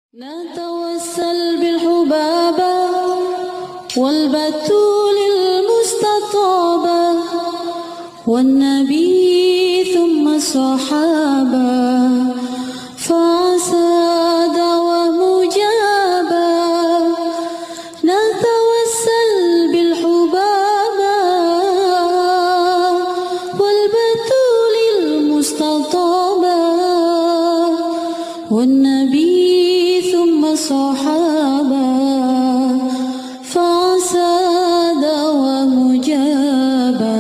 نتوسل بالحبابة والبتول المستطابة والنبي ثم الصحابة فعسى دعوة مجابة نتوسل بالحبابة والبتول المستطابة والنبي صحابة فساد ومجابا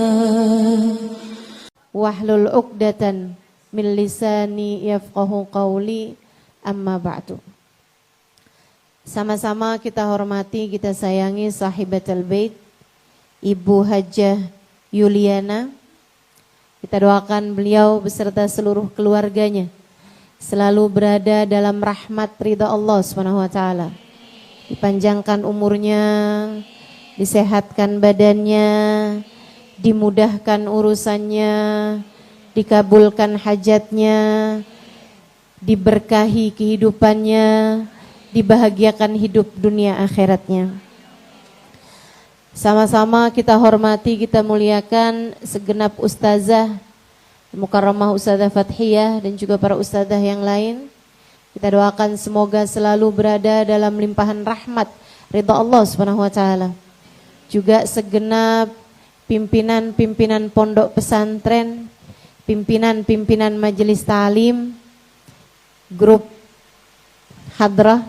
wahlul uqdatan min lisani yafqahu qawli amma ba'du. Sama-sama kita hormati, kita sayangi sahibatul bait Ibu Hajjah Yuliana. Kita doakan beliau beserta seluruh keluarganya selalu berada dalam rahmat ridha Allah Subhanahu wa taala. Dipanjangkan umurnya, disehatkan badannya, dimudahkan urusannya, dikabulkan hajatnya, diberkahi kehidupannya, dibahagiakan hidup dunia akhiratnya. Sama-sama kita hormati, kita muliakan segenap ustazah Mukarramah Ustazah Fathiyah dan juga para ustazah yang lain. Kita doakan semoga selalu berada dalam limpahan rahmat ridha Allah Subhanahu wa taala. Juga segenap pimpinan-pimpinan pondok pesantren, pimpinan-pimpinan majelis ta'lim, grup hadrah,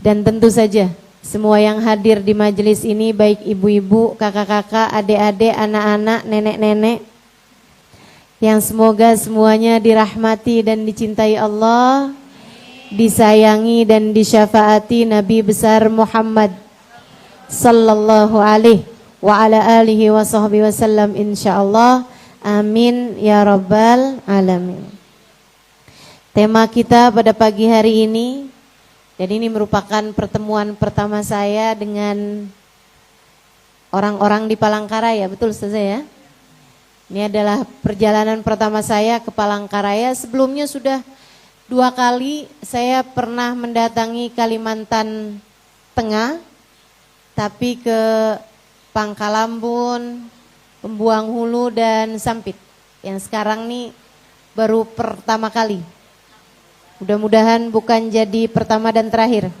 dan tentu saja semua yang hadir di majelis ini, baik ibu-ibu, kakak-kakak, adik-adik, anak-anak, nenek-nenek, yang semoga semuanya dirahmati dan dicintai Allah, disayangi dan disyafaati Nabi besar Muhammad sallallahu alaihi wa ala alihi wa sahbihi wasallam insyaallah. Amin ya rabbal alamin. Tema kita pada pagi hari ini, dan ini merupakan pertemuan pertama saya dengan orang-orang di Palangkaraya, betul Ustazah ya? Ini adalah perjalanan pertama saya ke Palangkaraya. Sebelumnya sudah 2 kali saya pernah mendatangi Kalimantan Tengah, tapi ke Pangkalambun, Pembuang Hulu dan Sampit. Yang sekarang nih baru pertama kali. Mudah-mudahan bukan jadi pertama dan terakhir.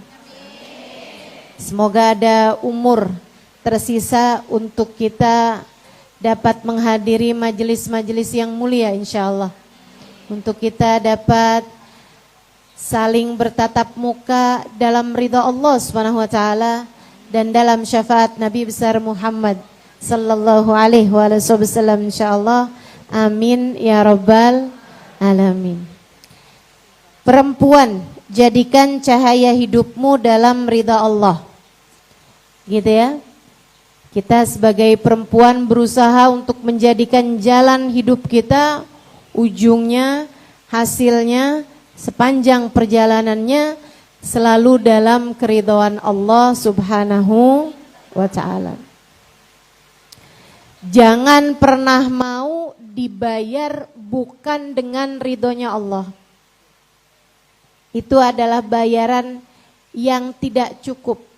Semoga ada umur tersisa untuk kita dapat menghadiri majelis-majelis yang mulia insyaallah. Untuk kita dapat saling bertatap muka dalam ridha Allah Subhanahu wa taala dan dalam syafaat Nabi besar Muhammad sallallahu alaihi wasallam insyaallah. Amin ya rabbal alamin. Perempuan, jadikan cahaya hidupmu dalam ridha Allah. Gitu ya. Kita sebagai perempuan berusaha untuk menjadikan jalan hidup kita, ujungnya, hasilnya, sepanjang perjalanannya selalu dalam keridhaan Allah Subhanahu wa ta'ala. Jangan pernah mau dibayar bukan dengan ridhonya Allah. Itu adalah bayaran yang tidak cukup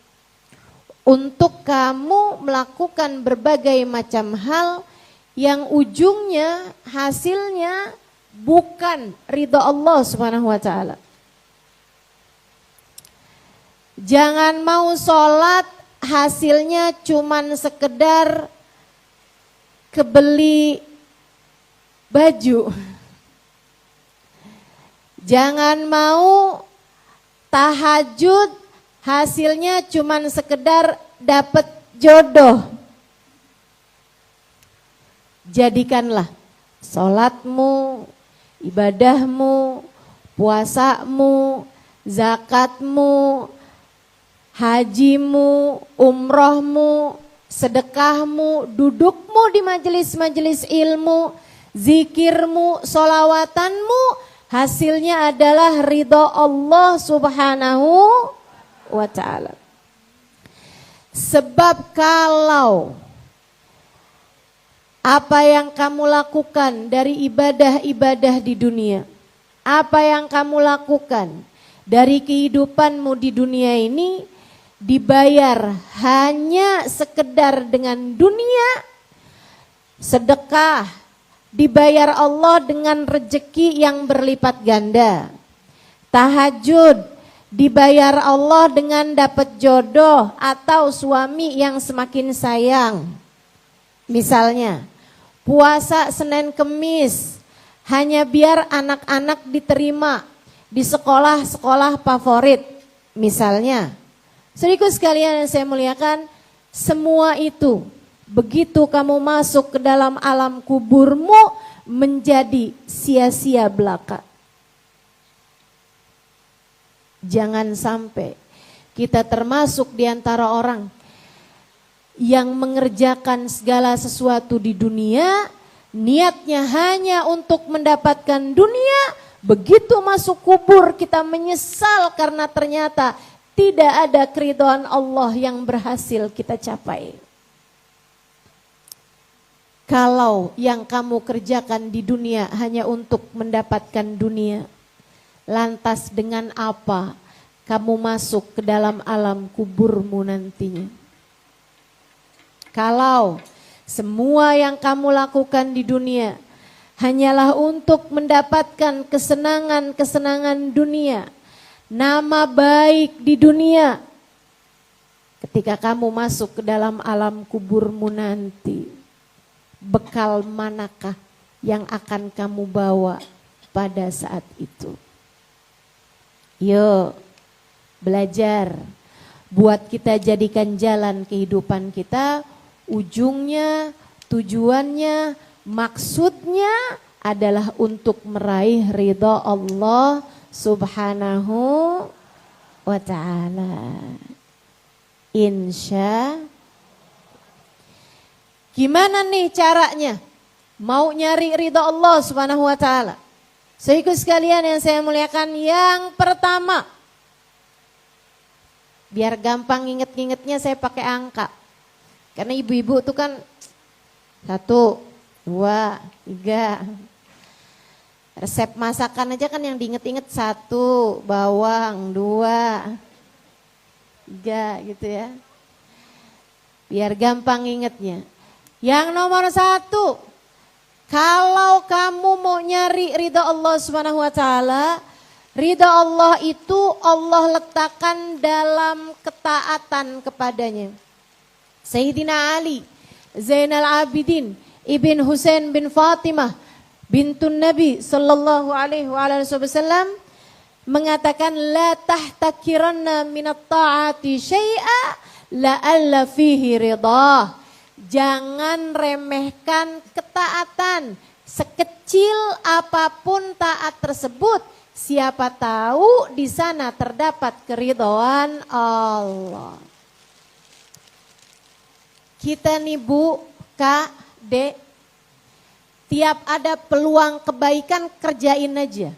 untuk kamu melakukan berbagai macam hal yang ujungnya, hasilnya bukan ridha Allah Subhanahu wa taala. Jangan mau sholat hasilnya cuman sekedar kebeli baju. Jangan mau tahajud hasilnya cuman sekedar dapat jodoh. Jadikanlah sholatmu, ibadahmu, puasamu, zakatmu, hajimu, umrohmu, sedekahmu, dudukmu di majelis-majelis ilmu, zikirmu, sholawatanmu, hasilnya adalah ridha Allah Subhanahu wa ta'ala. Sebab kalau apa yang kamu lakukan dari ibadah-ibadah di dunia, apa yang kamu lakukan dari kehidupanmu di dunia ini dibayar hanya sekedar dengan dunia, sedekah dibayar Allah dengan rejeki yang berlipat ganda, tahajud dibayar Allah dengan dapat jodoh atau suami yang semakin sayang. Misalnya, puasa Senin Kemis hanya biar anak-anak diterima di sekolah-sekolah favorit. Misalnya, saudaraku sekalian yang saya muliakan, semua itu begitu kamu masuk ke dalam alam kuburmu menjadi sia-sia belaka. Jangan sampai kita termasuk di antara orang yang mengerjakan segala sesuatu di dunia, niatnya hanya untuk mendapatkan dunia, begitu masuk kubur kita menyesal karena ternyata tidak ada keridhaan Allah yang berhasil kita capai. Kalau yang kamu kerjakan di dunia hanya untuk mendapatkan dunia, lantas dengan apa kamu masuk ke dalam alam kuburmu nantinya? Kalau semua yang kamu lakukan di dunia hanyalah untuk mendapatkan kesenangan-kesenangan dunia, nama baik di dunia, ketika kamu masuk ke dalam alam kuburmu nanti, bekal manakah yang akan kamu bawa pada saat itu? Yuk belajar buat kita jadikan jalan kehidupan kita, ujungnya, tujuannya, maksudnya adalah untuk meraih ridha Allah Subhanahu wa ta'ala. Insya. Gimana nih caranya mau nyari ridha Allah Subhanahu wa ta'ala? Saudaraku sekalian yang saya muliakan, yang pertama, biar gampang inget-ingetnya saya pakai angka. Karena ibu-ibu itu kan 1, 2, 3. Resep masakan aja kan yang diinget-inget 1, bawang, 2, 3 gitu ya. Biar gampang ingetnya. Yang nomor 1, kalau kamu mau nyari ridha Allah Subhanahu wa ta'ala, ridha Allah itu Allah letakkan dalam ketaatan kepadanya. Sayyidina Ali Zainal Abidin Ibn Husain bin Fatimah bintun Nabi sallallahu alaihi wasallam mengatakan, la tahtakiranna minat ta'ati syai'a la'alla fihi ridha. Jangan remehkan ketaatan, sekecil apapun taat tersebut, siapa tahu di sana terdapat keridhaan Allah. Kita nih Bu, Kak, Dek, tiap ada peluang kebaikan kerjain aja.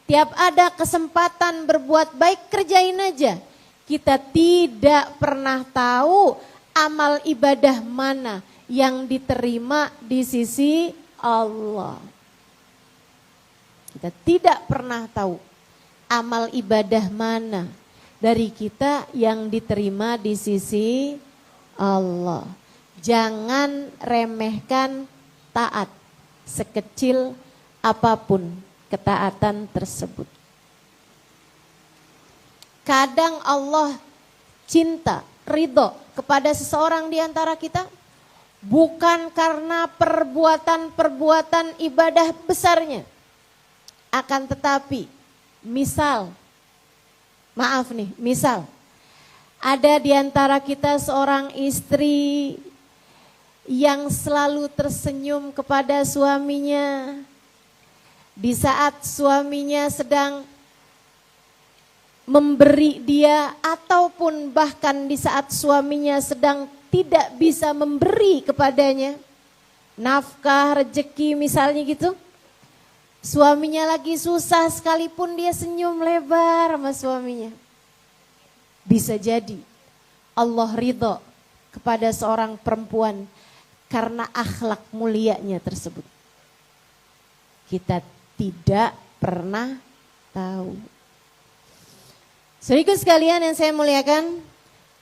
Tiap ada kesempatan berbuat baik kerjain aja. Kita tidak pernah tahu amal ibadah mana yang diterima di sisi Allah. Kita tidak pernah tahu amal ibadah mana dari kita yang diterima di sisi Allah. Jangan remehkan taat, sekecil apapun ketaatan tersebut. Kadang Allah cinta, ridho kepada seseorang di antara kita bukan karena perbuatan-perbuatan ibadah besarnya. Akan tetapi, misal ada di antara kita seorang istri yang selalu tersenyum kepada suaminya di saat suaminya sedang memberi dia, ataupun bahkan di saat suaminya sedang tidak bisa memberi kepadanya nafkah, rezeki misalnya gitu. Suaminya lagi susah sekalipun dia senyum lebar sama suaminya. Bisa jadi Allah ridho kepada seorang perempuan karena akhlak mulianya tersebut. Kita tidak pernah tahu. Saudaraku sekalian yang saya muliakan,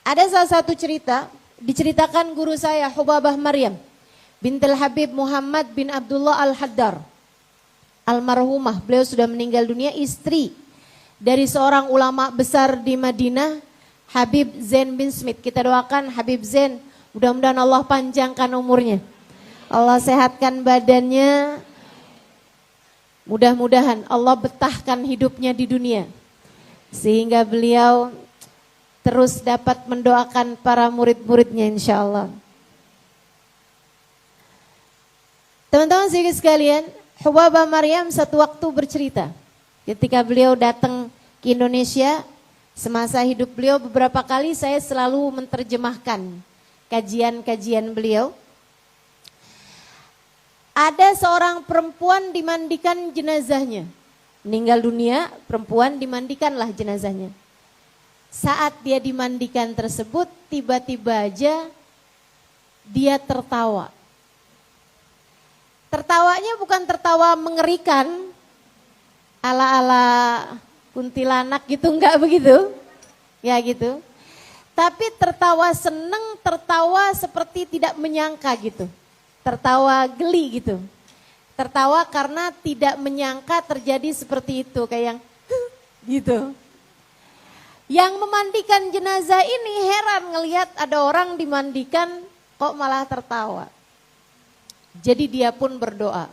ada salah satu cerita, diceritakan guru saya Hubabah Maryam bintul Habib Muhammad bin Abdullah Al-Haddar. Almarhumah, beliau sudah meninggal dunia, istri dari seorang ulama besar di Madinah, Habib Zain bin Smith. Kita doakan Habib Zain, mudah-mudahan Allah panjangkan umurnya, Allah sehatkan badannya, mudah-mudahan Allah betahkan hidupnya di dunia, sehingga beliau terus dapat mendoakan para murid-muridnya insya Allah. Teman-teman sekalian, Hubabah Maryam satu waktu bercerita, ketika beliau datang ke Indonesia, semasa hidup beliau beberapa kali saya selalu menerjemahkan kajian-kajian beliau. Ada seorang perempuan dimandikan jenazahnya, meninggal dunia, perempuan dimandikanlah jenazahnya. Saat dia dimandikan tersebut, tiba-tiba aja dia tertawa. Tertawanya bukan tertawa mengerikan, ala-ala kuntilanak gitu, enggak begitu, ya gitu. Tapi tertawa seneng, tertawa seperti tidak menyangka gitu. Tertawa geli gitu. Tertawa karena tidak menyangka terjadi seperti itu, kayak yang gitu. Yang memandikan jenazah ini heran ngelihat ada orang dimandikan kok malah tertawa. Jadi dia pun berdoa.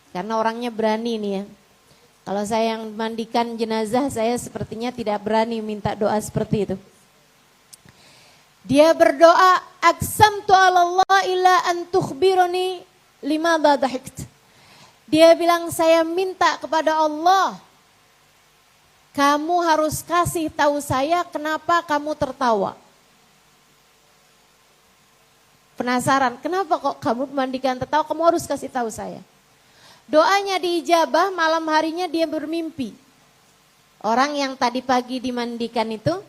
Karena orangnya berani nih ya. Kalau saya yang mandikan jenazah, saya sepertinya tidak berani minta doa seperti itu. Dia berdoa, aqsamtu 'ala Allah illa an tukhbiruni limadha dhahikt. Dia bilang, saya minta kepada Allah, kamu harus kasih tahu saya kenapa kamu tertawa. Penasaran, kenapa kok kamu memandikan tertawa, kamu harus kasih tahu saya. Doanya diijabah, malam harinya dia bermimpi. Orang yang tadi pagi dimandikan itu,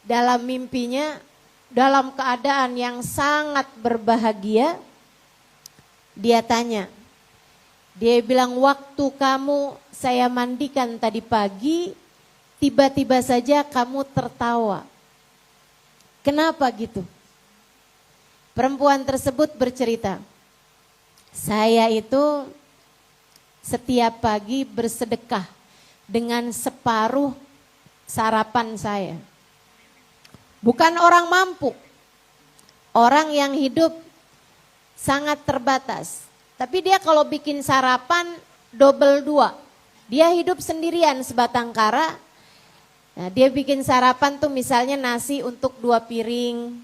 dalam mimpinya, dalam keadaan yang sangat berbahagia, dia tanya, dia bilang, waktu kamu saya mandikan tadi pagi, tiba-tiba saja kamu tertawa. Kenapa gitu? Perempuan tersebut bercerita, saya itu setiap pagi bersedekah dengan separuh sarapan saya. Bukan orang mampu, orang yang hidup sangat terbatas. Tapi dia kalau bikin sarapan double 2. Dia hidup sendirian sebatang kara. Nah, dia bikin sarapan tuh misalnya nasi untuk 2 piring.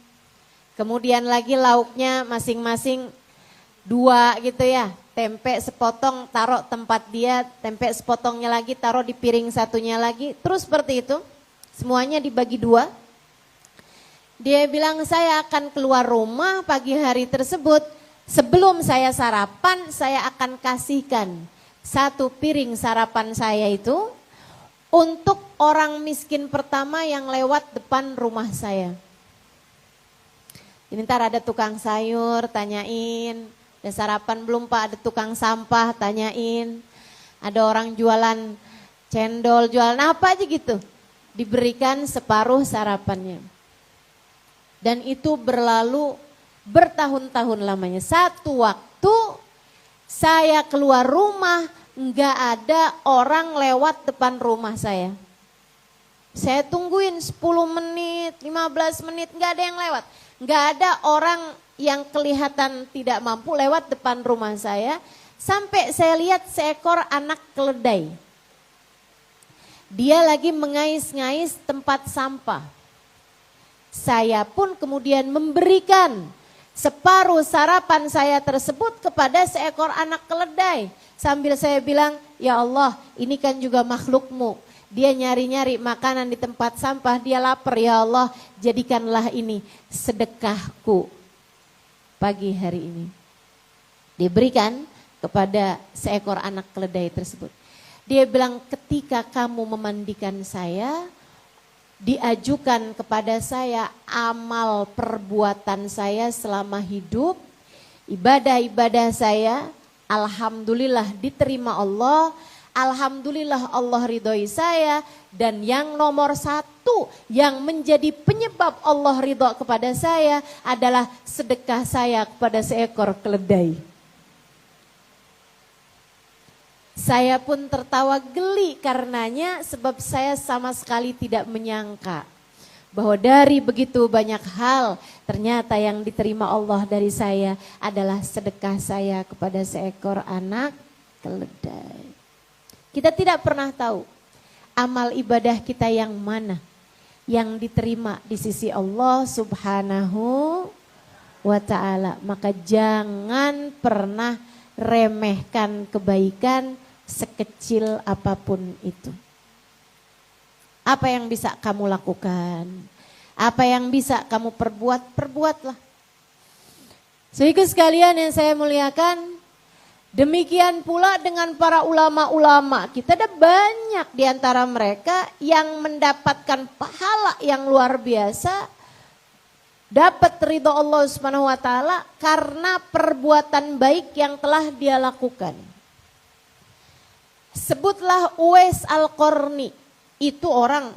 Kemudian lagi lauknya masing-masing 2 gitu ya. Tempe sepotong taruh tempat dia, tempe sepotongnya lagi taruh di piring satunya lagi. Terus seperti itu, semuanya dibagi 2. Dia bilang, saya akan keluar rumah pagi hari tersebut, sebelum saya sarapan saya akan kasihkan 1 piring sarapan saya itu untuk orang miskin pertama yang lewat depan rumah saya. Ini ntar ada tukang sayur, tanyain, ada sarapan belum Pak, ada tukang sampah, tanyain, ada orang jualan cendol, jualan apa aja gitu, diberikan separuh sarapannya. Dan itu berlalu bertahun-tahun lamanya. Satu waktu saya keluar rumah, enggak ada orang lewat depan rumah saya. Saya tungguin 10 menit, 15 menit, enggak ada yang lewat. Enggak ada orang yang kelihatan tidak mampu lewat depan rumah saya. Sampai saya lihat seekor anak keledai. Dia lagi mengais-ngais tempat sampah. Saya pun kemudian memberikan separuh sarapan saya tersebut kepada seekor anak keledai. Sambil saya bilang, ya Allah, ini kan juga makhlukmu. Dia nyari-nyari makanan di tempat sampah, dia lapar, ya Allah, jadikanlah ini sedekahku pagi hari ini. Diberikan kepada seekor anak keledai tersebut. Dia bilang, ketika kamu memandikan saya, diajukan kepada saya amal perbuatan saya selama hidup, ibadah-ibadah saya, alhamdulillah diterima Allah. Alhamdulillah Allah ridhoi saya. Dan yang nomor satu yang menjadi penyebab Allah ridho kepada saya adalah sedekah saya kepada seekor keledai. Saya pun tertawa geli karenanya sebab saya sama sekali tidak menyangka bahwa dari begitu banyak hal ternyata yang diterima Allah dari saya adalah sedekah saya kepada seekor anak keledai. Kita tidak pernah tahu amal ibadah kita yang mana yang diterima di sisi Allah Subhanahu wa ta'ala. Maka jangan pernah remehkan kebaikan sekecil apapun itu. Apa yang bisa kamu lakukan? Apa yang bisa kamu perbuat? Perbuatlah. Sehingga sekalian yang saya muliakan, demikian pula dengan para ulama-ulama. Kita ada banyak di antara mereka yang mendapatkan pahala yang luar biasa. Dapat ridho Allah Subhanahu wa ta'ala karena perbuatan baik yang telah dia lakukan. Sebutlah Uwais Al-Qarni. Itu orang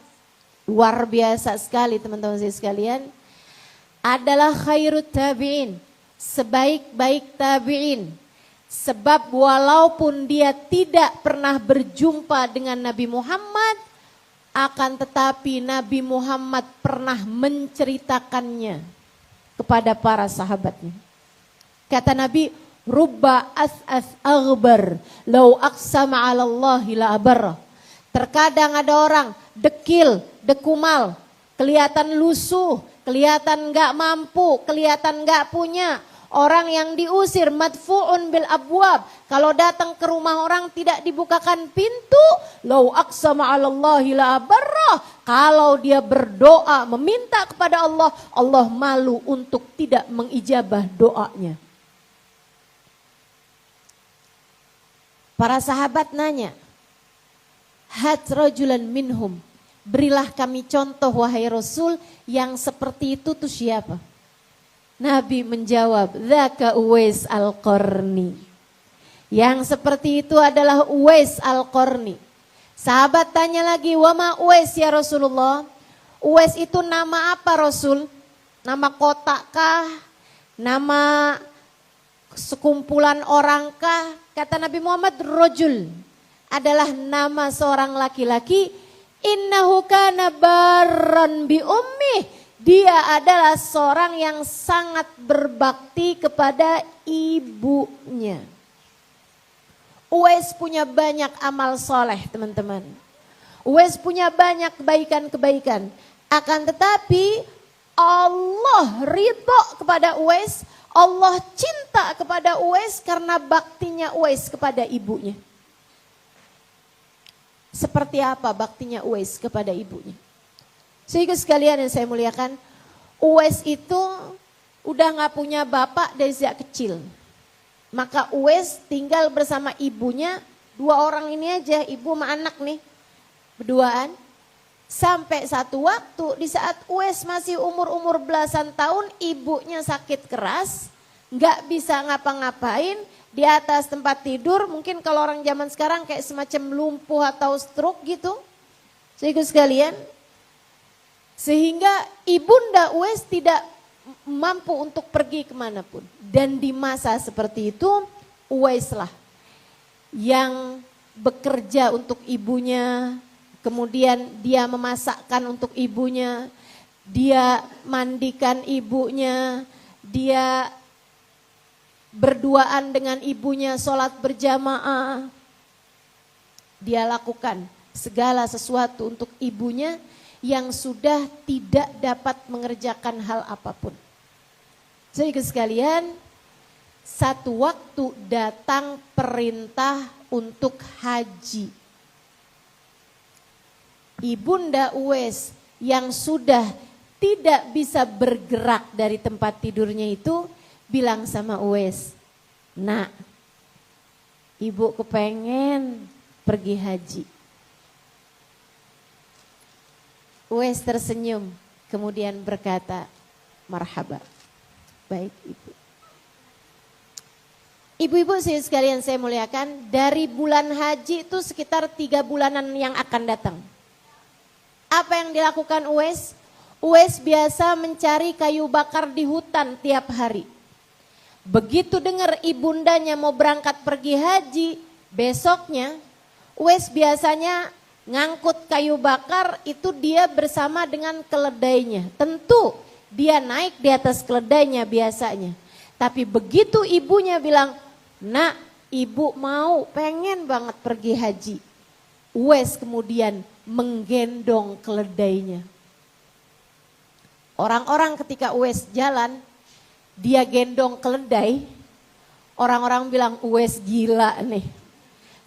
luar biasa sekali teman-teman sekalian. Adalah khairut tabi'in. Sebaik-baik tabi'in. Sebab walaupun dia tidak pernah berjumpa dengan Nabi Muhammad, akan tetapi Nabi Muhammad pernah menceritakannya kepada para sahabatnya. Kata Nabi, rubba as'as aghbar law aqsama 'ala Allahi la abarra. Terkadang ada orang dekil, dekumal, kelihatan lusuh, kelihatan enggak mampu, kelihatan enggak punya. Orang yang diusir madfu'un bil abwab. Kalau datang ke rumah orang tidak dibukakan pintu, lau aqsama 'ala Allahi la abarra. Kalau dia berdoa meminta kepada Allah, Allah malu untuk tidak mengijabah doanya. Para sahabat nanya, hat rajulan minhum, berilah kami contoh wahai Rasul yang seperti itu tuh siapa? Nabi menjawab, dzaka Uwais Al-Qarni. Yang seperti itu adalah Uwais Al-Qarni. Sahabat tanya lagi, wama Uwais ya Rasulullah? Uwais itu nama apa Rasul? Nama kota kah? Nama sekumpulan orang kah? Kata Nabi Muhammad, rajul adalah nama seorang laki-laki. Innahu kana barran bi ummih. Dia adalah seorang yang sangat berbakti kepada ibunya. Uwais punya banyak amal soleh teman-teman. Uwais punya banyak kebaikan-kebaikan. Akan tetapi Allah ridho kepada Uwais. Allah cinta kepada Uwais karena baktinya Uwais kepada ibunya. Seperti apa baktinya Uwais kepada ibunya? Sehingga sekalian yang saya muliakan, Uwais itu udah gak punya bapak dari sejak kecil. Maka Uwais tinggal bersama ibunya, 2 orang ini aja, ibu sama anak nih, berduaan. Sampai satu waktu di saat Uwais masih umur belasan tahun, ibunya sakit keras, gak bisa ngapa-ngapain, di atas tempat tidur, mungkin kalau orang zaman sekarang kayak semacam lumpuh atau stroke gitu. Sehingga sekalian, sehingga ibunda Uwais tidak mampu untuk pergi kemanapun. Dan di masa seperti itu, Uwaislah yang bekerja untuk ibunya, kemudian dia memasakkan untuk ibunya, dia mandikan ibunya, dia berduaan dengan ibunya, sholat berjamaah. Dia lakukan segala sesuatu untuk ibunya yang sudah tidak dapat mengerjakan hal apapun. Sehingga sekalian, satu waktu datang perintah untuk haji. Ibunda Uwais yang sudah tidak bisa bergerak dari tempat tidurnya itu bilang sama Uwais, nak, ibu kepengen pergi haji. Uwais tersenyum, kemudian berkata, marhaba, baik ibu. Ibu-ibu sekalian saya muliakan, dari bulan haji itu sekitar 3 bulanan yang akan datang. Apa yang dilakukan Uwais? Uwais biasa mencari kayu bakar di hutan tiap hari. Begitu dengar ibundanya mau berangkat pergi haji, besoknya Uwais biasanya ngangkut kayu bakar itu dia bersama dengan keledainya. Tentu dia naik di atas keledainya biasanya. Tapi begitu ibunya bilang, "Nak, ibu mau pengen banget pergi haji." Uwais kemudian menggendong keledainya. Orang-orang ketika Uwais jalan, dia gendong keledai. Orang-orang bilang, "Uwais gila nih.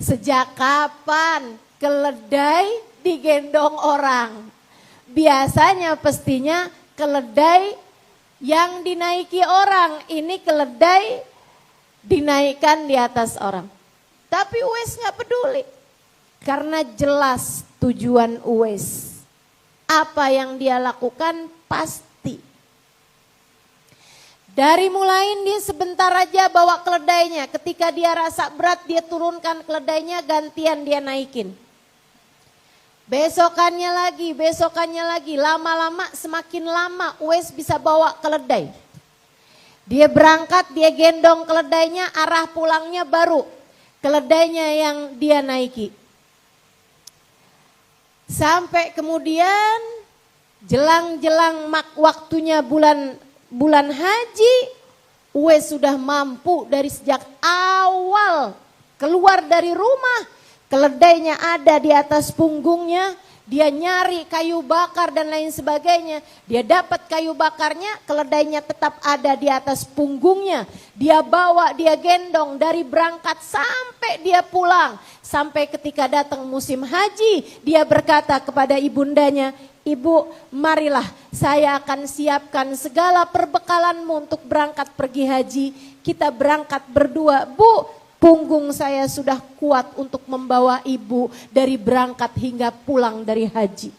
Sejak kapan keledai digendong orang?" Biasanya pastinya keledai yang dinaiki orang, ini keledai dinaikkan di atas orang. Tapi Uwais gak peduli. Karena jelas tujuan Uwais. Apa yang dia lakukan pasti. Dari mulain dia sebentar aja bawa keledainya. Ketika dia rasa berat dia turunkan keledainya, gantian dia naikin. Besokannya lagi. Lama-lama semakin lama Uwais bisa bawa keledai. Dia berangkat, dia gendong keledainya, arah pulangnya baru keledainya yang dia naiki. Sampai kemudian jelang-jelang waktunya bulan haji, Uwais sudah mampu dari sejak awal keluar dari rumah, keledainya ada di atas punggungnya, dia nyari kayu bakar dan lain sebagainya. Dia dapat kayu bakarnya, keledainya tetap ada di atas punggungnya. Dia bawa, dia gendong dari berangkat sampai dia pulang. Sampai ketika datang musim haji, dia berkata kepada ibundanya, "Ibu, marilah saya akan siapkan segala perbekalanmu untuk berangkat pergi haji. Kita berangkat berdua, Bu. Punggung saya sudah kuat untuk membawa ibu dari berangkat hingga pulang dari haji."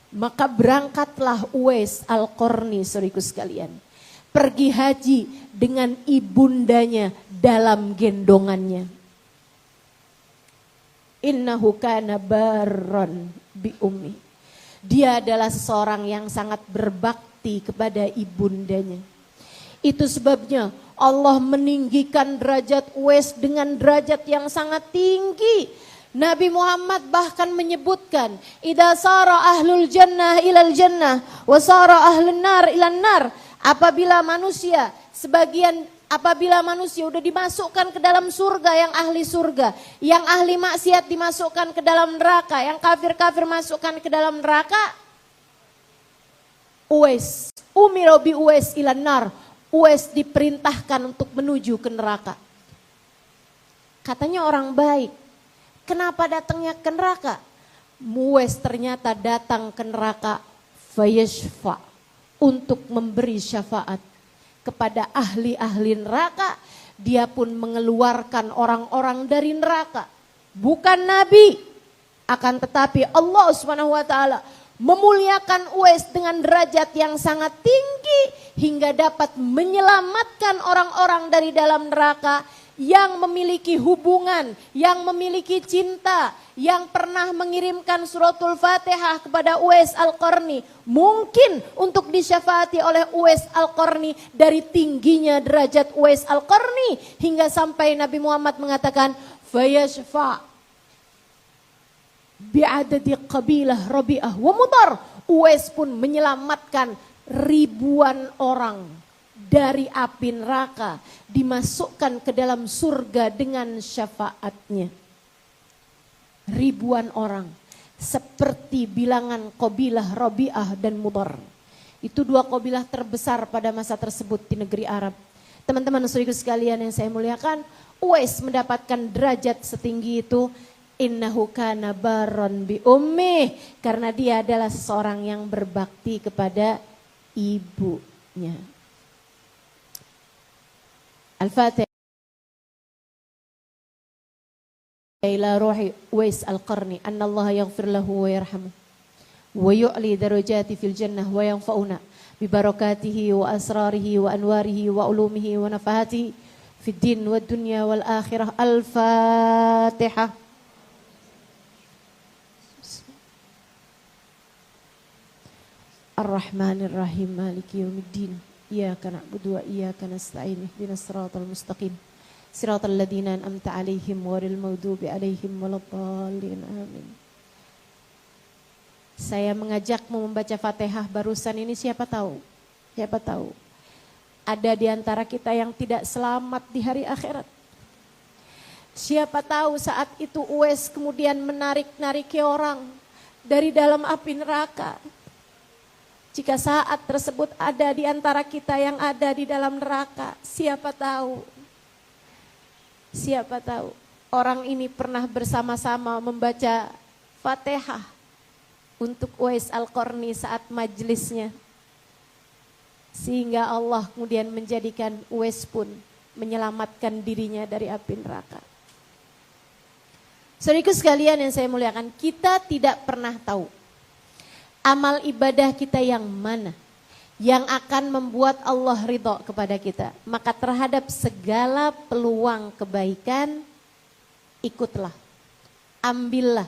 Maka berangkatlah Uwais Al-Qarni, saudaraku sekalian. Pergi haji dengan ibundanya dalam gendongannya. Innahu kana barran bi ummi. Dia adalah seseorang yang sangat berbakti kepada ibundanya. Itu sebabnya Allah meninggikan derajat Uwais dengan derajat yang sangat tinggi. Nabi Muhammad bahkan menyebutkan, "Idza sara ahlul jannah ilal jannah wa sara ahlun nar ilan nar." Apabila manusia udah dimasukkan ke dalam surga, yang ahli surga, yang ahli maksiat dimasukkan ke dalam neraka, yang kafir-kafir masukkan ke dalam neraka, Uwais, umiro bi Uwais ilan nar. Uwais diperintahkan untuk menuju ke neraka. Katanya orang baik. Kenapa datangnya ke neraka? Uwais ternyata datang ke neraka fayashfa, untuk memberi syafaat kepada ahli-ahli neraka. Dia pun mengeluarkan orang-orang dari neraka. Bukan Nabi, akan tetapi Allah SWT memuliakan Uwais dengan derajat yang sangat tinggi hingga dapat menyelamatkan orang-orang dari dalam neraka yang memiliki hubungan, yang memiliki cinta, yang pernah mengirimkan suratul Fatihah kepada Uwais Al-Qarni. Mungkin untuk disyafaati oleh Uwais Al-Qarni dari tingginya derajat Uwais Al-Qarni hingga sampai Nabi Muhammad mengatakan fayashfa bi'adadi qabilah Rabi'ah wa Mudar. Uwais pun menyelamatkan ribuan orang dari api neraka, dimasukkan ke dalam surga dengan syafaatnya. Ribuan orang seperti bilangan qabilah Rabi'ah dan Mudar. Itu dua qabilah terbesar pada masa tersebut di negeri Arab. Teman-teman saudara sekalian yang saya muliakan, Uwais mendapatkan derajat setinggi itu. Innahu kana barran bi ummi, karena dia adalah seseorang yang berbakti kepada ibunya. Al-Fatihah ila ruhi Uwais Al-Qarni anna Allah yaghfir lahu wa yarhamu wa yu'li darajati fil jannah wa yanfa'una bibarakatihi wa asrarihi wa anwarihi wa ulumihi wa nafahatihi fid din wa dunya wal akhirah. Al-Fatihah. Ar-Rahmanir Rahim, Maliki Yaumiddin. Iyyaka na'budu wa iyyaka nasta'in. Ihdinas siratal mustaqim. Siratal ladzina an'amta 'alaihim ghairil maghdubi 'alaihim waladdallin. Amin. Saya mengajakmu membaca Fatihah barusan ini, siapa tahu ada di antara kita yang tidak selamat di hari akhirat. Siapa tahu saat itu Uwais kemudian menarik-nariki orang dari dalam api neraka. Jika saat tersebut ada di antara kita yang ada di dalam neraka, siapa tahu orang ini pernah bersama-sama membaca Fatihah untuk Uwais Al-Qarni saat majlisnya. Sehingga Allah kemudian menjadikan Uwais pun menyelamatkan dirinya dari api neraka. Saudaraku sekalian yang saya muliakan, kita tidak pernah tahu amal ibadah kita yang mana yang akan membuat Allah ridho kepada kita. Maka terhadap segala peluang kebaikan, ikutlah, ambillah,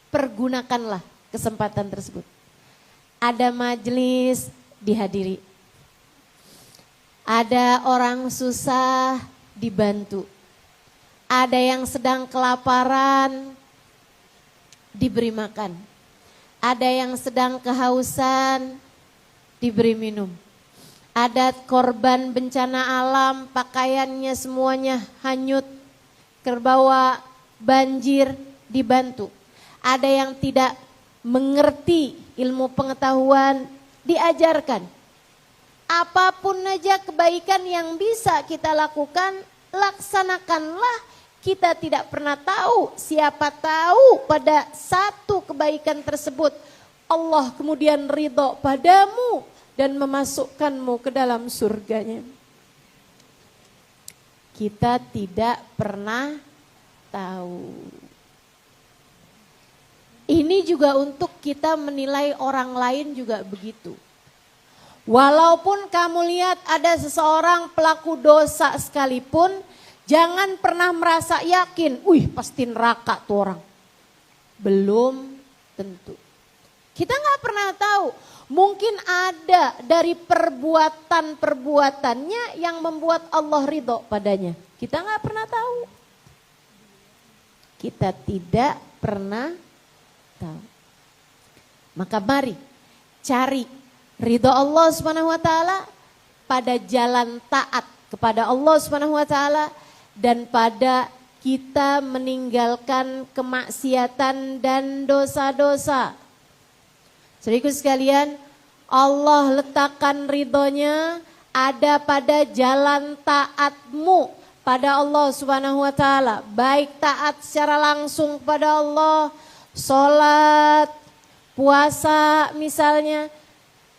pergunakanlah kesempatan tersebut. Ada majelis, dihadiri. Ada orang susah, dibantu. Ada yang sedang kelaparan, diberi makan. Ada yang sedang kehausan, diberi minum. Ada korban bencana alam, pakaiannya semuanya hanyut, terbawa banjir, dibantu. Ada yang tidak mengerti ilmu pengetahuan, diajarkan. Apapun aja kebaikan yang bisa kita lakukan, laksanakanlah. Kita tidak pernah tahu, siapa tahu pada satu kebaikan tersebut Allah kemudian ridho padamu dan memasukkanmu ke dalam surganya. Kita tidak pernah tahu. Ini juga untuk kita menilai orang lain juga begitu. Walaupun kamu lihat ada seseorang pelaku dosa sekalipun, jangan pernah merasa yakin, pasti neraka tuh orang. Belum tentu. Kita nggak pernah tahu. Mungkin ada dari perbuatan-perbuatannya yang membuat Allah ridho padanya. Kita nggak pernah tahu. Kita tidak pernah tahu. Maka mari cari ridho Allah Subhanahu wa taala pada jalan taat kepada Allah Subhanahu wa taala dan pada kita meninggalkan kemaksiatan dan dosa-dosa. Saudaraku sekalian, Allah letakkan ridhonya ada pada jalan taatmu pada Allah Subhanahu wa taala, baik taat secara langsung pada Allah, sholat, puasa misalnya,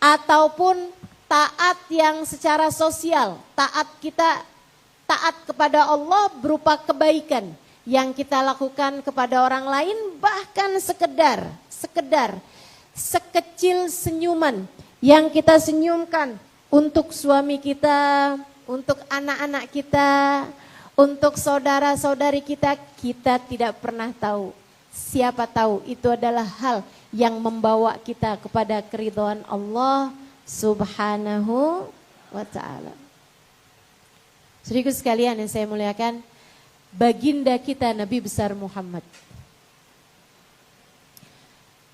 ataupun taat yang secara sosial, taat kepada Allah berupa kebaikan yang kita lakukan kepada orang lain, bahkan sekedar sekecil senyuman yang kita senyumkan untuk suami kita, untuk anak-anak kita, untuk saudara-saudari kita, kita tidak pernah tahu. Siapa tahu itu adalah hal yang membawa kita kepada keridhaan Allah Subhanahu wa ta'ala. Saudaraku sekalian yang saya muliakan, baginda kita Nabi besar Muhammad,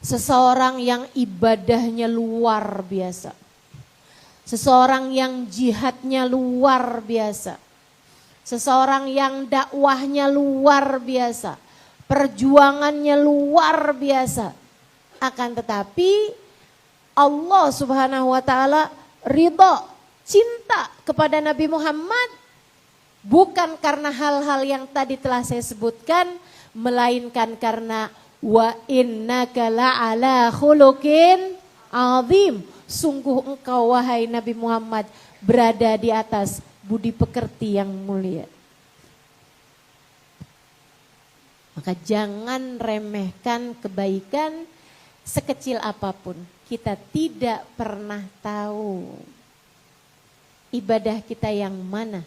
seseorang yang ibadahnya luar biasa, seseorang yang jihadnya luar biasa, seseorang yang dakwahnya luar biasa, perjuangannya luar biasa. Akan tetapi Allah Subhanahu wa ta'ala ridho, cinta kepada Nabi Muhammad bukan karena hal-hal yang tadi telah saya sebutkan, melainkan karena wa innaka la'ala khuluqin azim. Sungguh engkau wahai Nabi Muhammad berada di atas budi pekerti yang mulia. Maka jangan remehkan kebaikan sekecil apapun, kita tidak pernah tahu ibadah kita yang mana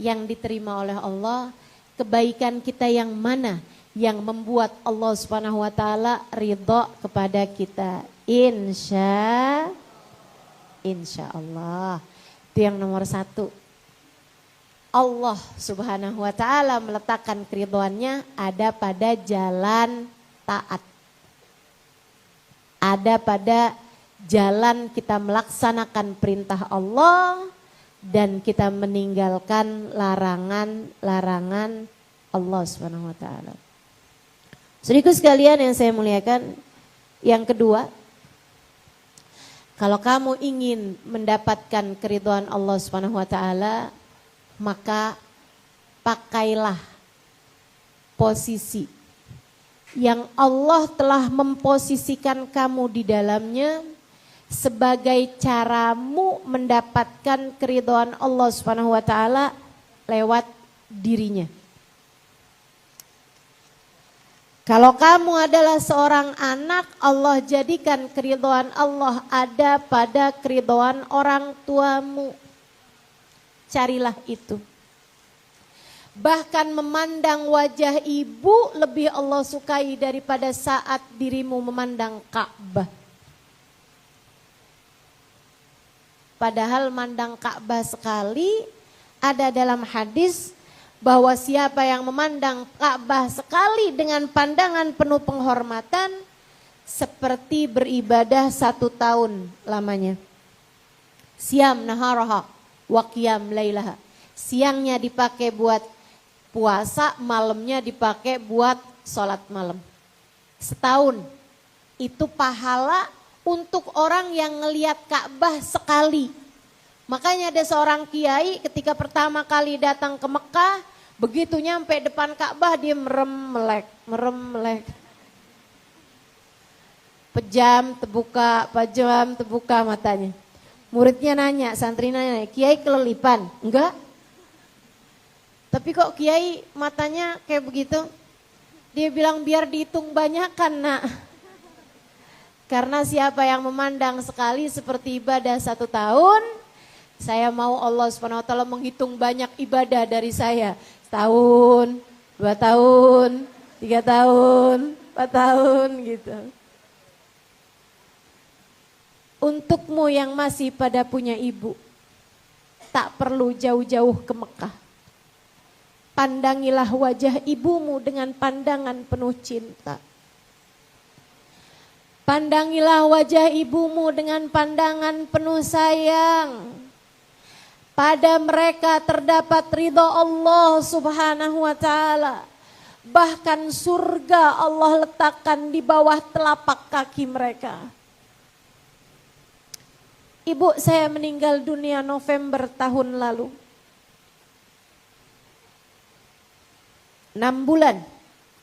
yang diterima oleh Allah, kebaikan kita yang mana yang membuat Allah Subhanahu wa taala ridha kepada kita. Insya Allah. Itu yang nomor satu. Allah Subhanahu wa taala meletakkan keridhoannya ada pada jalan taat. Ada pada jalan kita melaksanakan perintah Allah dan kita meninggalkan larangan-larangan Allah Subhanahu wa taala. Saudaraku sekalian yang saya muliakan, yang kedua, kalau kamu ingin mendapatkan keridhaan Allah Subhanahu wa taala, maka pakailah posisi yang Allah telah memposisikan kamu di dalamnya sebagai caramu mendapatkan keridhaan Allah Subhanahu wa taala lewat dirinya. Kalau kamu adalah seorang anak, Allah jadikan keridhaan Allah ada pada keridhaan orang tuamu. Carilah itu. Bahkan memandang wajah ibu lebih Allah sukai daripada saat dirimu memandang Ka'bah. Padahal mandang Ka'bah sekali, ada dalam hadis bahwa siapa yang memandang Ka'bah sekali dengan pandangan penuh penghormatan, seperti beribadah 1 tahun lamanya. Siam naharaha wa qiyam lailaha. Siangnya dipakai buat puasa, malamnya dipakai buat sholat malam. Setahun. Itu pahala untuk orang yang ngelihat Ka'bah sekali. Makanya ada seorang kiai ketika pertama kali datang ke Mekah, begitu nyampe depan Ka'bah dia merem melek. Pejam terbuka matanya. Muridnya nanya, santri nanya, Kiai kelelipan? Enggak. Tapi kok Kiai matanya kayak begitu? Dia bilang biar dihitung banyakan nak. Karena siapa yang memandang sekali seperti ibadah 1 tahun, saya mau Allah Subhanahu wa taala menghitung banyak ibadah dari saya. 1 tahun, 2 tahun, 3 tahun, 4 tahun gitu. Untukmu yang masih pada punya ibu, tak perlu jauh-jauh ke Mekah. Pandangilah wajah ibumu dengan pandangan penuh cinta. Pandangilah wajah ibumu dengan pandangan penuh sayang. Pada mereka terdapat ridha Allah Subhanahu wa taala. Bahkan surga Allah letakkan di bawah telapak kaki mereka. Ibu saya meninggal dunia November tahun lalu. 6 bulan,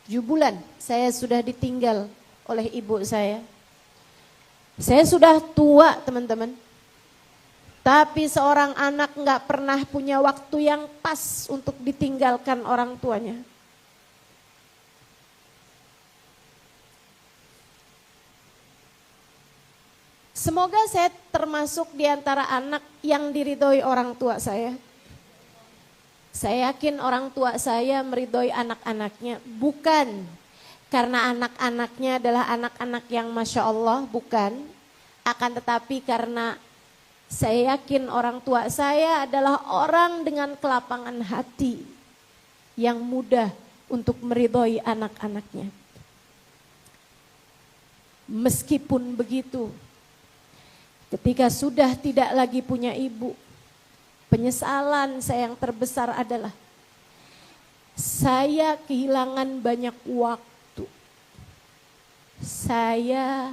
7 bulan saya sudah ditinggal oleh ibu saya. Saya sudah tua teman-teman. Tapi seorang anak gak pernah punya waktu yang pas untuk ditinggalkan orang tuanya. Semoga saya termasuk di antara anak yang diridhoi orang tua saya. Saya yakin orang tua saya meridhoi anak-anaknya. Bukan karena anak-anaknya adalah anak-anak yang Masya Allah, bukan. Akan tetapi karena saya yakin orang tua saya adalah orang dengan kelapangan hati yang mudah untuk meridhoi anak-anaknya. Meskipun begitu, ketika sudah tidak lagi punya ibu, penyesalan saya yang terbesar adalah saya kehilangan banyak waktu. Saya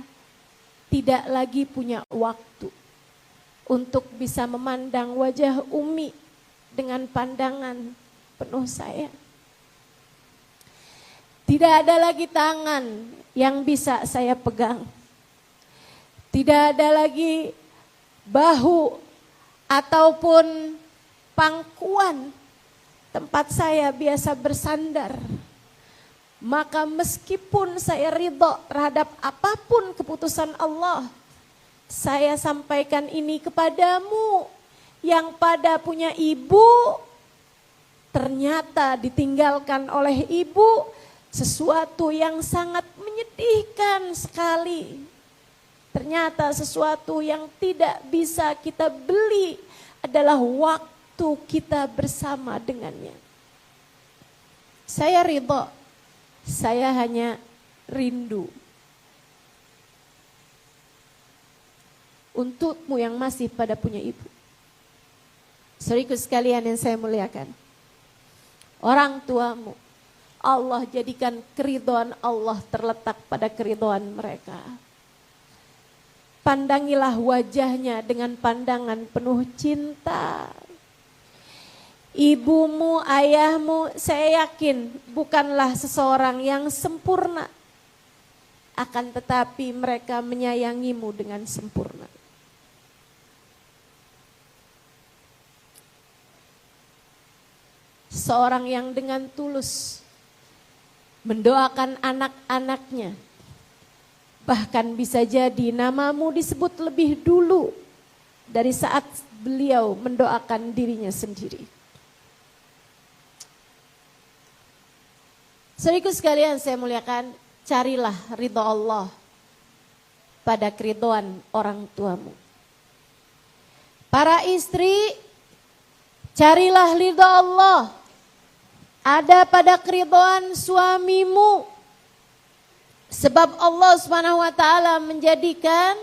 tidak lagi punya waktu untuk bisa memandang wajah Umi dengan pandangan penuh sayang. Tidak ada lagi tangan yang bisa saya pegang. Tidak ada lagi bahu ataupun pangkuan tempat saya biasa bersandar Maka meskipun saya ridho terhadap apapun keputusan Allah, saya sampaikan ini kepadamu yang pada punya ibu, ternyata ditinggalkan oleh ibu, sesuatu yang sangat menyedihkan sekali. Ternyata sesuatu yang tidak bisa kita beli adalah waktu kita bersama dengannya. Saya ridho, saya hanya rindu. Untukmu yang masih pada punya ibu. Saudaraku sekalian yang saya muliakan, orang tuamu, Allah jadikan keridhaan Allah terletak pada keridhaan mereka. Pandangilah wajahnya dengan pandangan penuh cinta. Ibumu, ayahmu, saya yakin bukanlah seseorang yang sempurna. Akan tetapi mereka menyayangimu dengan sempurna. Seorang yang dengan tulus mendoakan anak-anaknya, bahkan bisa jadi namamu disebut lebih dulu dari saat beliau mendoakan dirinya sendiri. Saudaraku sekalian saya muliakan, carilah ridha Allah pada keridhaan orang tuamu. Para istri, carilah ridha Allah ada pada keridhaan suamimu. Sebab Allah Subhanahu wa taala menjadikan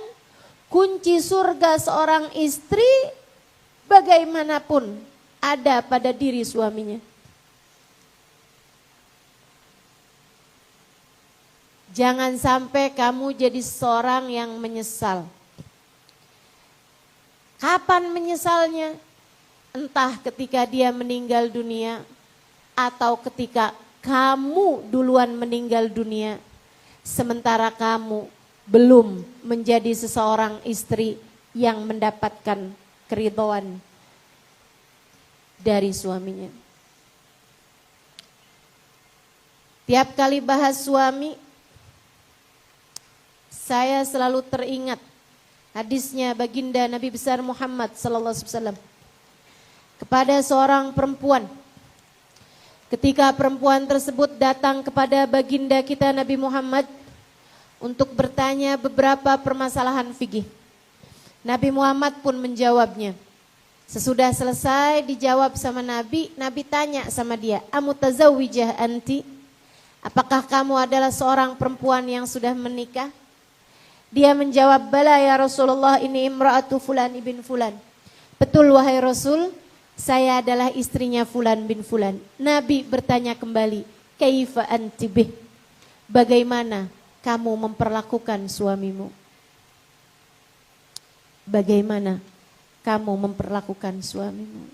kunci surga seorang istri bagaimanapun ada pada diri suaminya. Jangan sampai kamu jadi seorang yang menyesal. Kapan menyesalnya? Entah ketika dia meninggal dunia atau ketika kamu duluan meninggal dunia. Sementara kamu belum menjadi seseorang istri yang mendapatkan keridhaan dari suaminya. Tiap kali bahas suami, saya selalu teringat hadisnya baginda Nabi besar Muhammad SAW kepada seorang perempuan. Ketika perempuan tersebut datang kepada baginda kita Nabi Muhammad untuk bertanya beberapa permasalahan fikih, Nabi Muhammad pun menjawabnya. Sesudah selesai dijawab sama Nabi, Nabi tanya sama dia, "Amutazawwijah anti?" Apakah kamu adalah seorang perempuan yang sudah menikah? Dia menjawab, "Bala ya Rasulullah, ini imra'atu fulan ibn fulan." Betul wahai Rasul, saya adalah istrinya fulan bin fulan. Nabi bertanya kembali, "Kaifa anti bih?" Bagaimana kamu memperlakukan suamimu? Bagaimana kamu memperlakukan suamimu?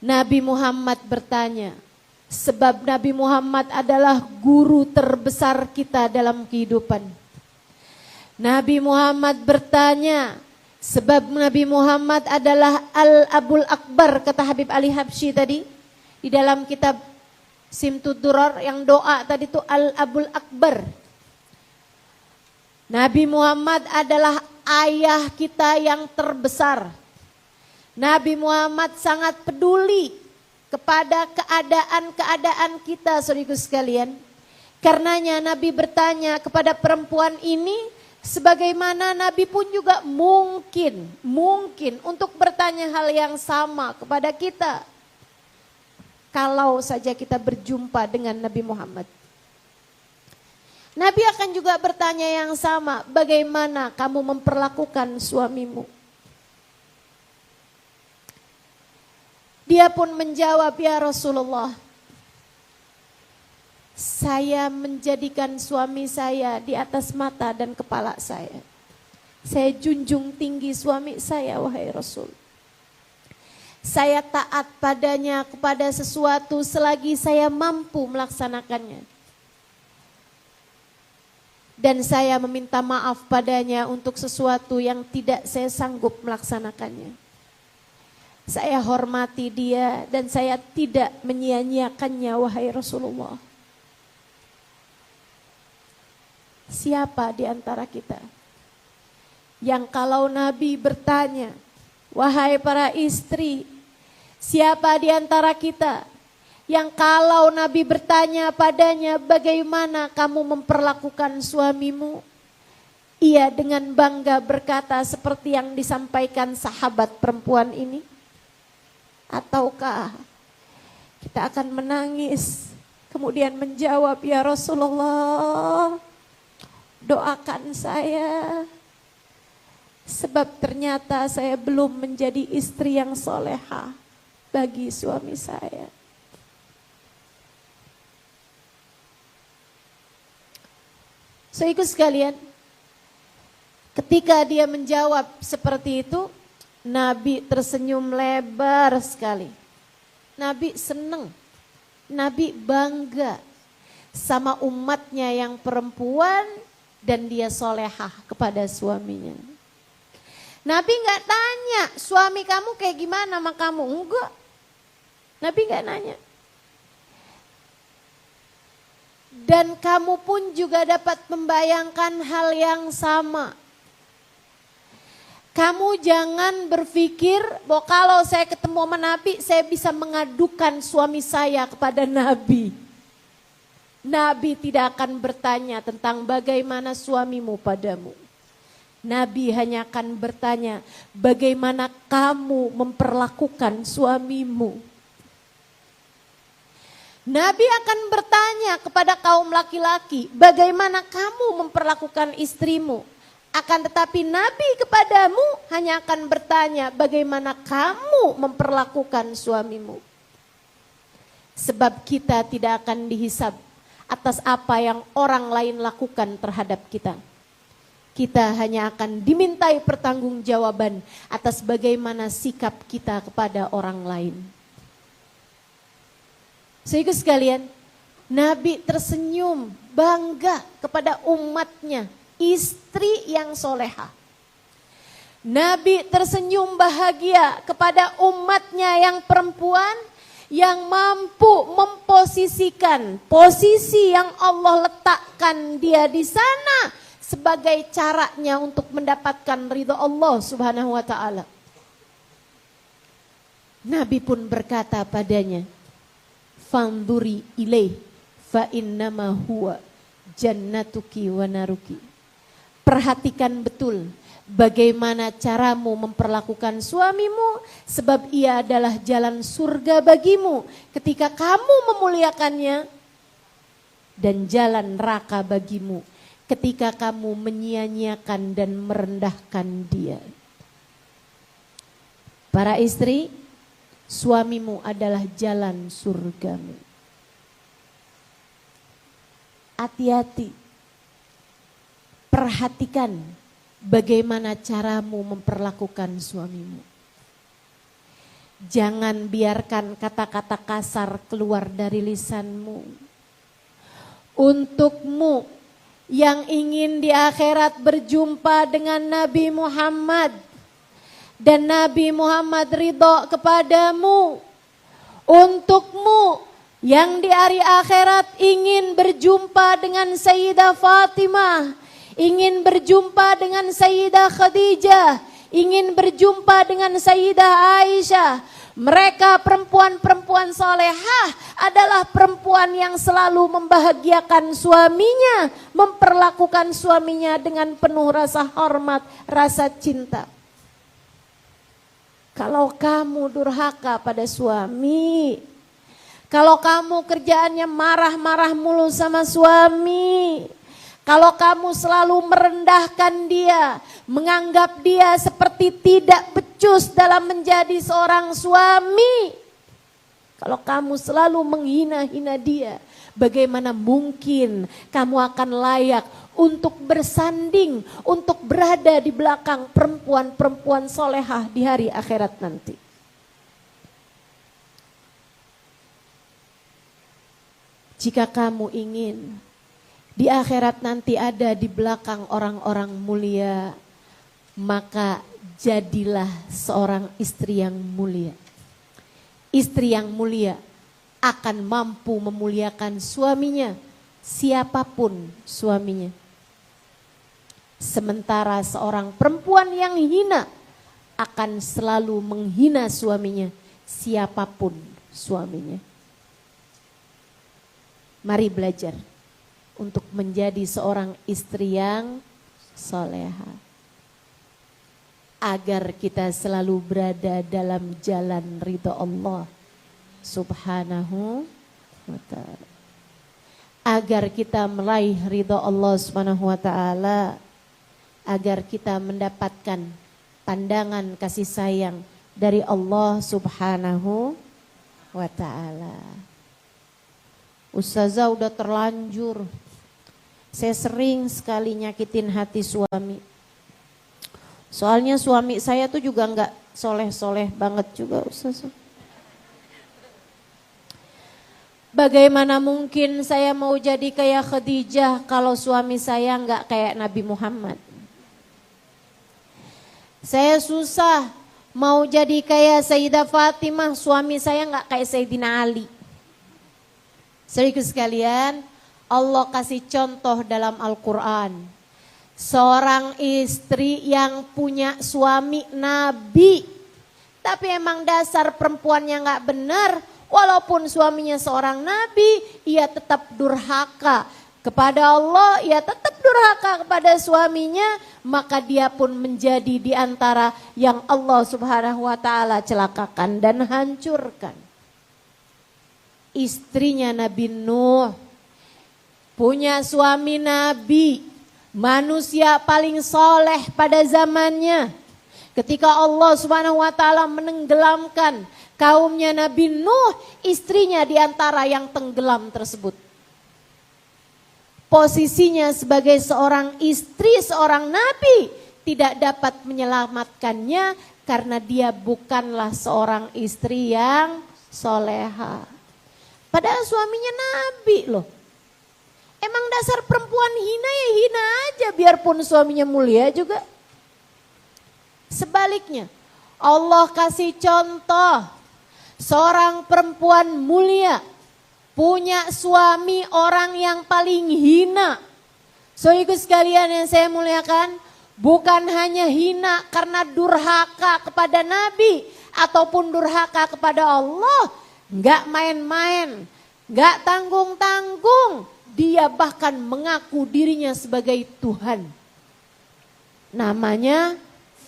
Nabi Muhammad bertanya, sebab Nabi Muhammad adalah guru terbesar kita dalam kehidupan. Nabi Muhammad bertanya, sebab Nabi Muhammad adalah Al-Abul Akbar, kata Habib Ali Habsyi tadi. Di dalam kitab Simtud Durar yang doa tadi itu Al-Abul Akbar. Nabi Muhammad adalah ayah kita yang terbesar. Nabi Muhammad sangat peduli kepada keadaan-keadaan kita, saudaraku sekalian. Karenanya Nabi bertanya kepada perempuan ini, sebagaimana Nabi pun juga mungkin untuk bertanya hal yang sama kepada kita. Kalau saja kita berjumpa dengan Nabi Muhammad. Nabi akan juga bertanya yang sama, bagaimana kamu memperlakukan suamimu? Dia pun menjawab, "Ya Rasulullah, saya menjadikan suami saya di atas mata dan kepala saya. Saya junjung tinggi suami saya, wahai Rasul. Saya taat padanya kepada sesuatu selagi saya mampu melaksanakannya. Dan saya meminta maaf padanya untuk sesuatu yang tidak saya sanggup melaksanakannya. Saya hormati dia dan saya tidak menyia-nyiakannya, wahai Rasulullah. Siapa di antara kita yang kalau Nabi bertanya, wahai para istri, siapa di antara kita yang kalau Nabi bertanya padanya, bagaimana kamu memperlakukan suamimu? Ia dengan bangga berkata seperti yang disampaikan sahabat perempuan ini? Ataukah kita akan menangis kemudian menjawab, ya Rasulullah, doakan saya, sebab ternyata saya belum menjadi istri yang soleha bagi suami saya. Saudaraku sekalian, ketika dia menjawab seperti itu, Nabi tersenyum lebar sekali. Nabi senang, Nabi bangga sama umatnya yang perempuan dan dia solehah kepada suaminya. Nabi nggak tanya, suami kamu kayak gimana sama kamu? Enggak, Nabi nggak nanya. Dan kamu pun juga dapat membayangkan hal yang sama. Kamu jangan berpikir bahwa kalau saya ketemu sama Nabi, saya bisa mengadukan suami saya kepada Nabi. Nabi tidak akan bertanya tentang bagaimana suamimu padamu. Nabi hanya akan bertanya, bagaimana kamu memperlakukan suamimu. Nabi akan bertanya kepada kaum laki-laki, bagaimana kamu memperlakukan istrimu. Akan tetapi Nabi kepadamu hanya akan bertanya, bagaimana kamu memperlakukan suamimu. Sebab kita tidak akan dihisab atas apa yang orang lain lakukan terhadap kita. Kita hanya akan dimintai pertanggungjawaban atas bagaimana sikap kita kepada orang lain. Saudaraku sekalian, Nabi tersenyum bangga kepada umatnya, istri yang soleha. Nabi tersenyum bahagia kepada umatnya yang perempuan yang mampu memposisikan posisi yang Allah letakkan dia di sana sebagai caranya untuk mendapatkan ridha Allah Subhanahu wa taala. Nabi pun berkata padanya, "Fanduri ilaih fa innama huwa jannatuki wa naruki." Perhatikan betul bagaimana caramu memperlakukan suamimu, sebab ia adalah jalan surga bagimu ketika kamu memuliakannya, dan jalan neraka bagimu ketika kamu menyia-nyiakan dan merendahkan dia. Para istri, suamimu adalah jalan surgamu. Hati-hati, perhatikan bagaimana caramu memperlakukan suamimu. Jangan biarkan kata-kata kasar keluar dari lisanmu. Untukmu yang ingin di akhirat berjumpa dengan Nabi Muhammad, dan Nabi Muhammad ridho kepadamu, untukmu yang di hari akhirat ingin berjumpa dengan Sayyidah Fatimah, ingin berjumpa dengan Sayyidah Khadijah, ingin berjumpa dengan Sayyidah Aisyah. Mereka perempuan-perempuan salehah adalah perempuan yang selalu membahagiakan suaminya, memperlakukan suaminya dengan penuh rasa hormat, rasa cinta. Kalau kamu durhaka pada suami, kalau kamu kerjaannya marah-marah mulu sama suami, kalau kamu selalu merendahkan dia, menganggap dia seperti tidak becus dalam menjadi seorang suami, kalau kamu selalu menghina-hina dia, bagaimana mungkin kamu akan layak untuk bersanding, untuk berada di belakang perempuan-perempuan solehah di hari akhirat nanti. Jika kamu ingin di akhirat nanti ada di belakang orang-orang mulia, maka jadilah seorang istri yang mulia. Istri yang mulia akan mampu memuliakan suaminya, siapapun suaminya. Sementara seorang perempuan yang hina akan selalu menghina suaminya, siapapun suaminya. Mari belajar untuk menjadi seorang istri yang soleha, agar kita selalu berada dalam jalan ridha Allah Subhanahu wa ta'ala. Agar kita meraih ridha Allah Subhanahu wa ta'ala, agar kita mendapatkan pandangan kasih sayang dari Allah Subhanahu wa ta'ala. Ustazah udah terlanjur. Saya sering sekali nyakitin hati suami. Soalnya suami saya tuh juga enggak soleh-soleh banget juga Ustazah. Bagaimana mungkin saya mau jadi kayak Khadijah kalau suami saya enggak kayak Nabi Muhammad? Saya susah mau jadi kayak Sayyidah Fatimah, suami saya enggak kayak Sayyidina Ali. Serius sekalian, Allah kasih contoh dalam Al-Quran. Seorang istri yang punya suami Nabi, tapi emang dasar perempuannya enggak benar. Walaupun suaminya seorang nabi, ia tetap durhaka kepada Allah, ia tetap durhaka kepada suaminya, maka dia pun menjadi di antara yang Allah Subhanahu wa ta'ala celakakan dan hancurkan. Istrinya Nabi Nuh, punya suami nabi, manusia paling soleh pada zamannya. Ketika Allah Subhanahu wa ta'ala menenggelamkan kaumnya Nabi Nuh, istrinya di antara yang tenggelam tersebut. Posisinya sebagai seorang istri, seorang nabi, tidak dapat menyelamatkannya karena dia bukanlah seorang istri yang soleha. Padahal suaminya nabi loh. Emang dasar perempuan hina ya hina aja, biarpun suaminya mulia juga. Sebaliknya, Allah kasih contoh seorang perempuan mulia punya suami orang yang paling hina. Saudaraku sekalian yang saya muliakan, bukan hanya hina karena durhaka kepada Nabi ataupun durhaka kepada Allah, enggak main-main, enggak tanggung-tanggung, dia bahkan mengaku dirinya sebagai Tuhan. Namanya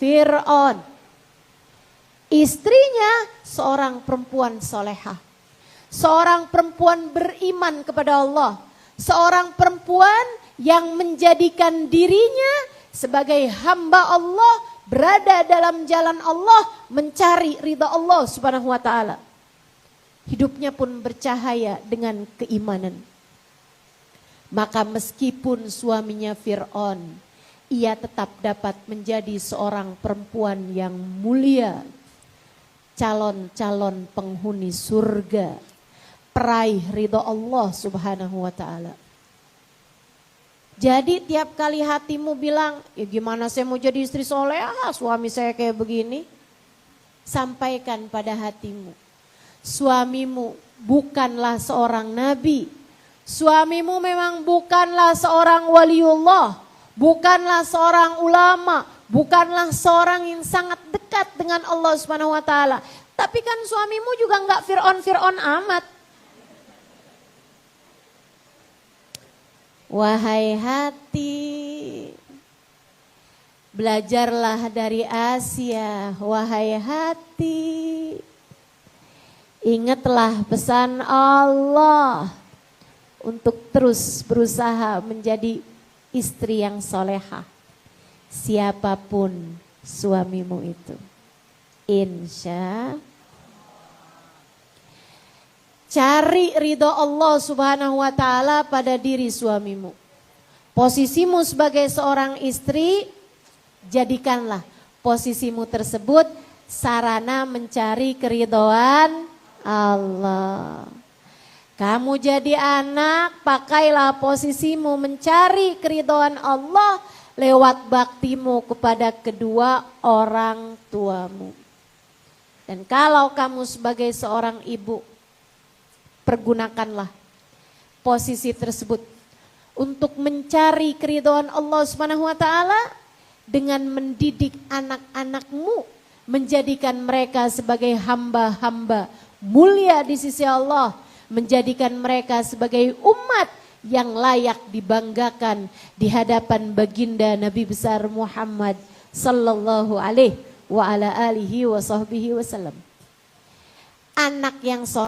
Fir'aun. Istrinya seorang perempuan solehah. Seorang perempuan beriman kepada Allah. Seorang perempuan yang menjadikan dirinya sebagai hamba Allah, berada dalam jalan Allah, mencari ridha Allah Subhanahu wa ta'ala. Hidupnya pun bercahaya dengan keimanan. Maka meskipun suaminya Fir'aun, ia tetap dapat menjadi seorang perempuan yang mulia, calon-calon penghuni surga, peraih ridha Allah Subhanahu wa ta'ala. Jadi tiap kali hatimu bilang, ya gimana saya mau jadi istri solehah, suami saya kayak begini. Sampaikan pada hatimu, suamimu bukanlah seorang nabi, suamimu memang bukanlah seorang waliullah, bukanlah seorang ulama, bukanlah seorang yang sangat dekat dengan Allah Subhanahu wa ta'ala. Tapi kan suamimu juga enggak Fir'aun amat. Wahai hati, belajarlah dari Asia. Wahai hati, ingatlah pesan Allah untuk terus berusaha menjadi istri yang solehah, siapapun suamimu itu. Insya cari ridho Allah Subhanahu wa ta'ala pada diri suamimu. Posisimu sebagai seorang istri, jadikanlah posisimu tersebut sarana mencari keridhaan Allah. Kamu jadi anak, pakailah posisimu mencari keridhaan Allah lewat baktimu kepada kedua orang tuamu. Dan kalau kamu sebagai seorang ibu, pergunakanlah posisi tersebut untuk mencari keridhaan Allah Subhanahu wa taala dengan mendidik anak-anakmu, menjadikan mereka sebagai hamba-hamba mulia di sisi Allah, menjadikan mereka sebagai umat yang layak dibanggakan di hadapan baginda Nabi besar Muhammad sallallahu alaihi wa ala alihi wa sahbihi wasallam. Anak yang